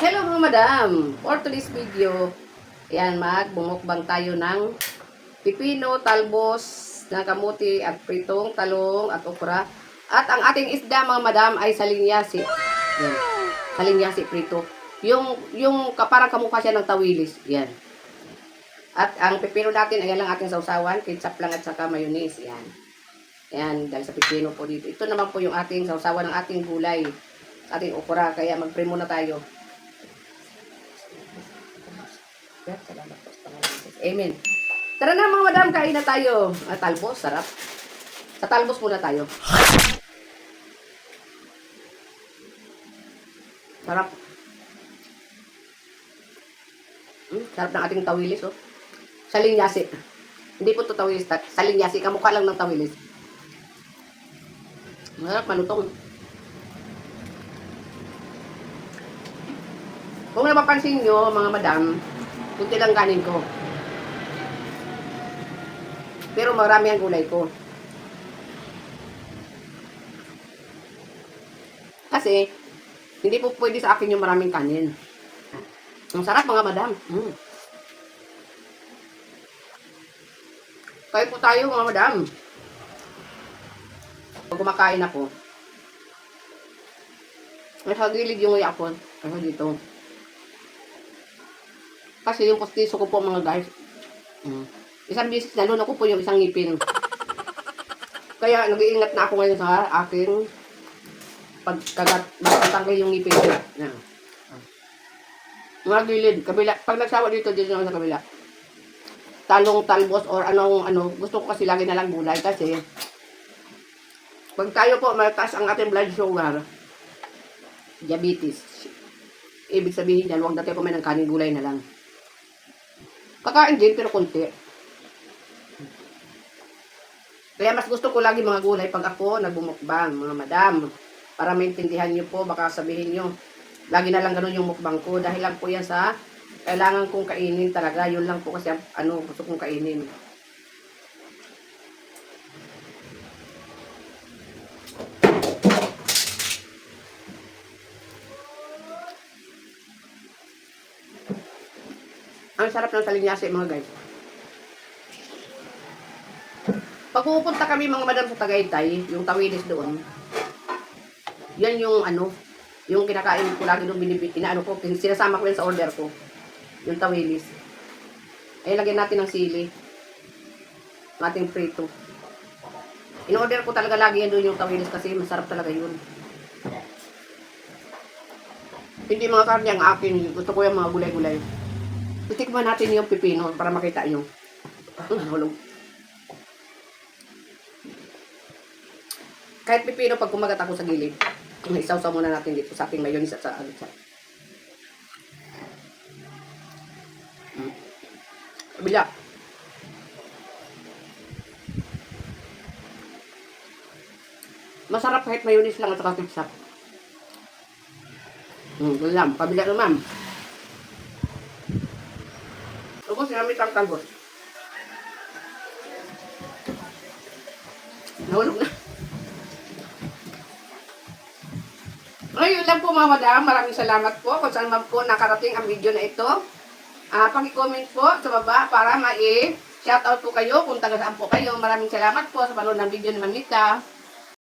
Hello mga madam! For today's video, ayan, magbumukbang tayo ng pipino, talbos, na kamuti at pritong talong at okra. At ang ating isda mga madam ay salinyasi. Yan. Salinyasi prito. Yung parang kamukha siya ng tawilis. Yan. At ang pipino natin, ayan lang ating sausawan, ketchup lang at saka mayonnaise. Yan. Yan, dahil sa pipino po dito. Ito naman po yung ating sausawan ng ating gulay. Ating okra, kaya mag-primo na tayo. Salamat po sa Panginoon. Amen. Tara na mga madam, kain na tayo. Talbos, sarap. Sa talbos muna tayo. Sarap. Sarap ng ating tawilis, oh. Salinyasi. Hindi po ito tawilis. Salinyasi, kamukha lang ng tawilis. Sarap, malutong. Kung napapansin nyo, mga madam, kunti lang kanin ko. Pero marami ang gulay ko. Kasi, hindi po pwede sa akin yung maraming kanin. Ang sarap mga madam. Kain po tayo mga madam. Pag kumakain ako, nasa gilid yung yapon. Ano dito. Kasi yung postiso ko po mga guys. Isang bisis nalun ako po yung isang ngipin. Kaya nag-iingat na ako ngayon sa aking pagkatanggal yung ngipin ko. Mga gilid, kabila. Pag nagsawa dito naman sa kabila. Talong, talbos, or ano. Gusto ko kasi lagi na lang gulay kasi pag tayo po mataas ang ating blood sugar, diabetes. Ibig sabihin yan, huwag na tayo kumain ng kanin, gulay na lang. Kakain din, pero konti. Kaya mas gusto ko lagi mga gulay pag ako nagbumukbang, mga madam. Para maintindihan nyo po, baka sabihin nyo, lagi na lang ganun yung mukbang ko. Dahil lang po yan sa kailangan kong kainin talaga. Yun lang po kasi gusto kong kainin. Ang sarap ng salinyasi mga guys. Pag pupunta kami mga madam sa Tagaytay, yung tawilis doon, yan yung yung kinakain ko lagi doon, sinasama ko yan sa order ko. Yung tawilis. Ay, lagyan natin ng sili. Ng ating prito. In-order ko talaga lagi yan doon yung tawilis kasi masarap talaga yun. Hindi mga karne ang akin. Gusto ko yung mga gulay-gulay. Titikman natin yung pipino para makita nyo. Hulog. Kahit pipino, pag kumagat ako sa gilid, isawsaw muna natin dito sa ating mayonnaise at sa alutsa. Kabila. Masarap kahit mayonnaise lang at saka ketchup. Ganyan. Kabila naman. Tapos sinamit ang talbos. Nahulog na. Ayun lang po mga madam. Maraming salamat po kung saan man po nakarating ang video na ito. Pag-comment po sa baba para ma-shoutout po kayo kung taga saan po kayo. Maraming salamat po sa panonood ng video ni Mamita.